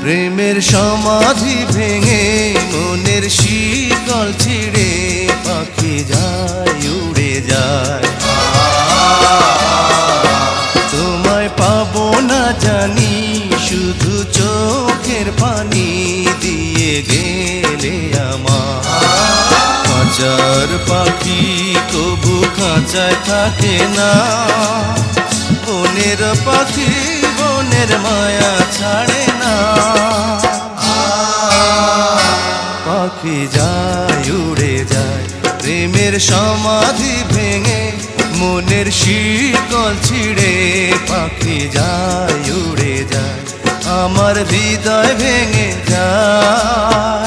প্রেমের সমাধি ভেঙে মনের শিকল ছিঁড়ে পাখি যায় উড়ে যায়। তোমায় পাবো না জানি শুধু চোখের পানি দিয়ে গেলে আমার। খাঁচার পাখি কবু খাঁচায় থাকে না, বনের পাখি বনের মায়া ছাড়ে না। পাখি যায় উড়ে যায় প্রেমের সমাধি ভেঙে মনের শিকল ছিঁড়ে পাখি যায় উড়ে যায়, আমার হৃদয় ভেঙে যায়।